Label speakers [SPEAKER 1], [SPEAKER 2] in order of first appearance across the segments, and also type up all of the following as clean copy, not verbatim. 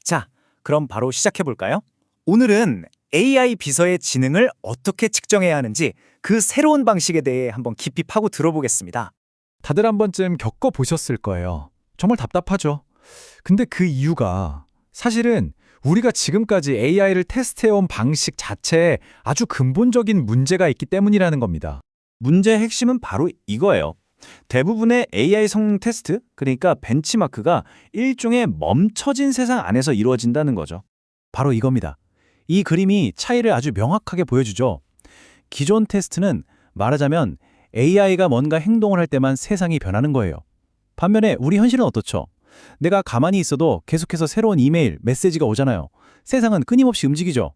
[SPEAKER 1] 자, 그럼 바로 시작해볼까요? 오늘은 AI 비서의 지능을 어떻게 측정해야 하는지 그 새로운 방식에 대해 한번 깊이 파고 들어보겠습니다.
[SPEAKER 2] 다들 한 번쯤 겪어보셨을 거예요. 정말 답답하죠. 근데 그 이유가 사실은 우리가 지금까지 AI를 테스트해온 방식 자체에 아주 근본적인 문제가 있기 때문이라는 겁니다.
[SPEAKER 1] 문제의 핵심은 바로 이거예요. 대부분의 AI 성능 테스트, 그러니까 벤치마크가 일종의 멈춰진 세상 안에서 이루어진다는 거죠. 바로 이겁니다. 이 그림이 차이를 아주 명확하게 보여주죠. 기존 테스트는 말하자면 AI가 뭔가 행동을 할 때만 세상이 변하는 거예요. 반면에 우리 현실은 어떻죠? 내가 가만히 있어도 계속해서 새로운 이메일, 메시지가 오잖아요. 세상은 끊임없이 움직이죠.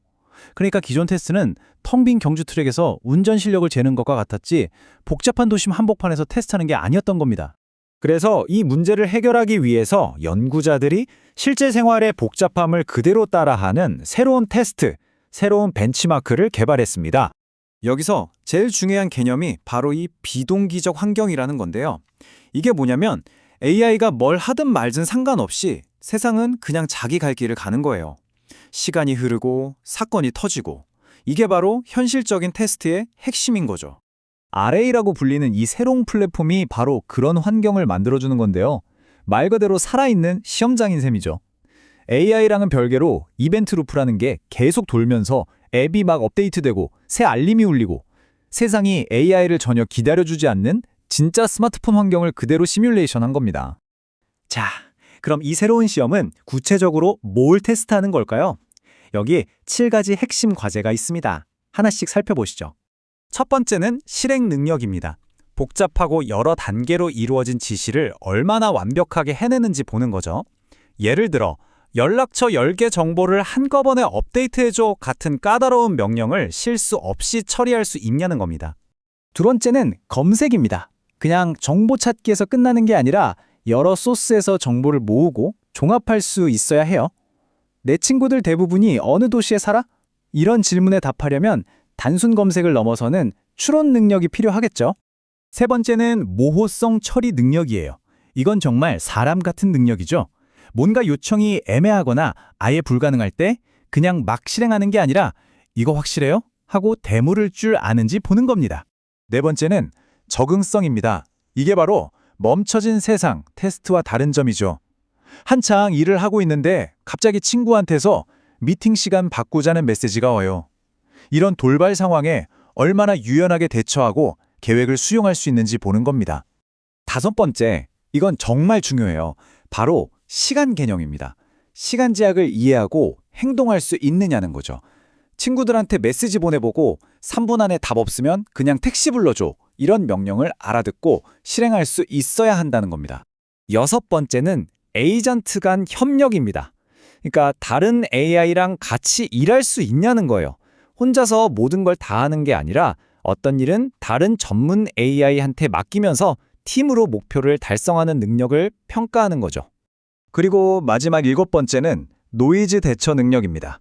[SPEAKER 1] 그러니까 기존 테스트는 텅 빈 경주 트랙에서 운전 실력을 재는 것과 같았지 복잡한 도심 한복판에서 테스트하는 게 아니었던 겁니다. 그래서 이 문제를 해결하기 위해서 연구자들이 실제 생활의 복잡함을 그대로 따라하는 새로운 테스트, 새로운 벤치마크를 개발했습니다. 여기서 제일 중요한 개념이 바로 이 비동기적 환경이라는 건데요. 이게 뭐냐면 AI가 뭘 하든 말든 상관없이 세상은 그냥 자기 갈 길을 가는 거예요. 시간이 흐르고 사건이 터지고 이게 바로 현실적인 테스트의 핵심인 거죠. RA라고 불리는 이 새로운 플랫폼이 바로 그런 환경을 만들어주는 건데요. 말 그대로 살아있는 시험장인 셈이죠. AI랑은 별개로 이벤트 루프라는 게 계속 돌면서 앱이 막 업데이트되고 새 알림이 울리고 세상이 AI를 전혀 기다려주지 않는 진짜 스마트폰 환경을 그대로 시뮬레이션한 겁니다. 자, 그럼 이 새로운 시험은 구체적으로 뭘 테스트하는 걸까요? 여기 7가지 핵심 과제가 있습니다. 하나씩 살펴보시죠. 첫 번째는 실행 능력입니다. 복잡하고 여러 단계로 이루어진 지시를 얼마나 완벽하게 해내는지 보는 거죠. 예를 들어 연락처 10개 정보를 한꺼번에 업데이트해줘 같은 까다로운 명령을 실수 없이 처리할 수 있냐는 겁니다. 두 번째는 검색입니다. 그냥 정보 찾기에서 끝나는 게 아니라 여러 소스에서 정보를 모으고 종합할 수 있어야 해요. 내 친구들 대부분이 어느 도시에 살아? 이런 질문에 답하려면 단순 검색을 넘어서는 추론 능력이 필요하겠죠. 세 번째는 모호성 처리 능력이에요. 이건 정말 사람 같은 능력이죠. 뭔가 요청이 애매하거나 아예 불가능할 때 그냥 막 실행하는 게 아니라 이거 확실해요? 하고 대물을 줄 아는지 보는 겁니다. 네 번째는 적응성입니다. 이게 바로 멈춰진 세상 테스트와 다른 점이죠. 한창 일을 하고 있는데 갑자기 친구한테서 미팅 시간 바꾸자는 메시지가 와요. 이런 돌발 상황에 얼마나 유연하게 대처하고 계획을 수용할 수 있는지 보는 겁니다. 다섯 번째, 이건 정말 중요해요. 바로 시간 개념입니다. 시간 제약을 이해하고 행동할 수 있느냐는 거죠. 친구들한테 메시지 보내보고 3분 안에 답 없으면 그냥 택시 불러줘. 이런 명령을 알아듣고 실행할 수 있어야 한다는 겁니다. 여섯 번째는 에이전트 간 협력입니다. 그러니까 다른 AI랑 같이 일할 수 있냐는 거예요. 혼자서 모든 걸 다 하는 게 아니라 어떤 일은 다른 전문 AI한테 맡기면서 팀으로 목표를 달성하는 능력을 평가하는 거죠. 그리고 마지막 일곱 번째는 노이즈 대처 능력입니다.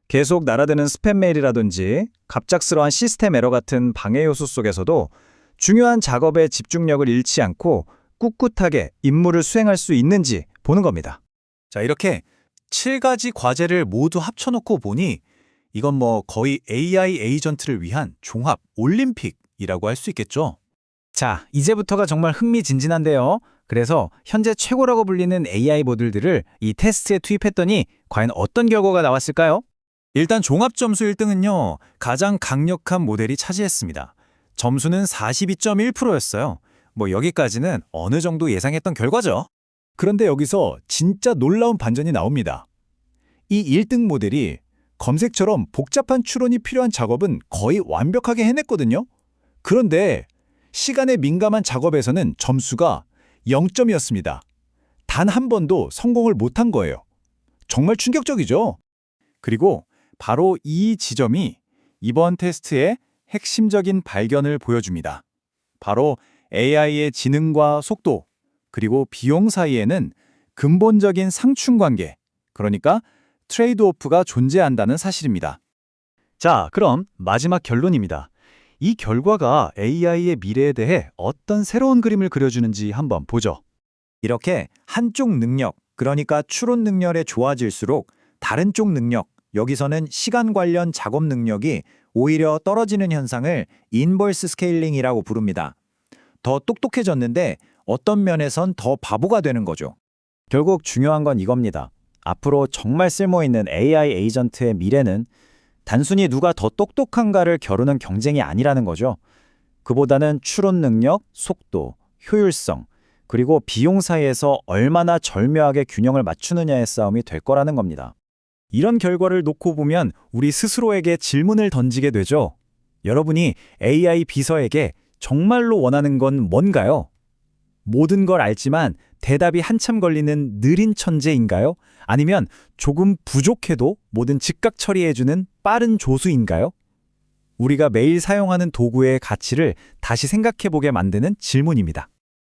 [SPEAKER 1] 계속 날아드는 스팸 메일이라든지 갑작스러운 시스템 에러 같은 방해 요소 속에서도 중요한 작업에 집중력을 잃지 않고 꿋꿋하게 임무를 수행할 수 있는지 보는 겁니다. 자, 이렇게 7가지 과제를 모두 합쳐놓고 보니 이건 뭐 거의 AI 에이전트를 위한 종합 올림픽이라고 할 수 있겠죠. 자, 이제부터가 정말 흥미진진한데요. 그래서 현재 최고라고 불리는 AI 모듈들을 이 테스트에 투입했더니 과연 어떤 결과가 나왔을까요? 일단 종합 점수 1등은요. 가장 강력한 모델이 차지했습니다. 점수는 42.1%였어요. 뭐 여기까지는 어느 정도 예상했던 결과죠. 그런데 여기서 진짜 놀라운 반전이 나옵니다. 이 1등 모델이 검색처럼 복잡한 추론이 필요한 작업은 거의 완벽하게 해냈거든요. 그런데 시간에 민감한 작업에서는 점수가 0점이었습니다. 단 한 번도 성공을 못한 거예요. 정말 충격적이죠? 그리고 바로 이 지점이 이번 테스트의 핵심적인 발견을 보여줍니다. 바로 AI의 지능과 속도, 그리고 비용 사이에는 근본적인 상충관계, 그러니까 트레이드오프가 존재한다는 사실입니다. 자, 그럼 마지막 결론입니다. 이 결과가 AI의 미래에 대해 어떤 새로운 그림을 그려주는지 한번 보죠. 이렇게 한쪽 능력,
[SPEAKER 3] 그러니까 추론 능력이 좋아질수록 다른 쪽 능력, 여기서는 시간 관련 작업 능력이 오히려 떨어지는 현상을 인버스 스케일링이라고 부릅니다. 더 똑똑해졌는데 어떤 면에선 더 바보가 되는 거죠.
[SPEAKER 1] 결국 중요한 건 이겁니다. 앞으로 정말 쓸모있는 AI 에이전트의 미래는 단순히 누가 더 똑똑한가를 겨루는 경쟁이 아니라는 거죠. 그보다는 추론 능력, 속도, 효율성, 그리고 비용 사이에서 얼마나 절묘하게 균형을 맞추느냐의 싸움이 될 거라는 겁니다. 이런 결과를 놓고 보면 우리 스스로에게 질문을 던지게 되죠. 여러분이 AI 비서에게 정말로 원하는 건 뭔가요? 모든 걸 알지만 대답이 한참 걸리는 느린 천재인가요? 아니면 조금 부족해도 뭐든 즉각 처리해주는 빠른 조수인가요? 우리가 매일 사용하는 도구의 가치를 다시 생각해보게 만드는 질문입니다.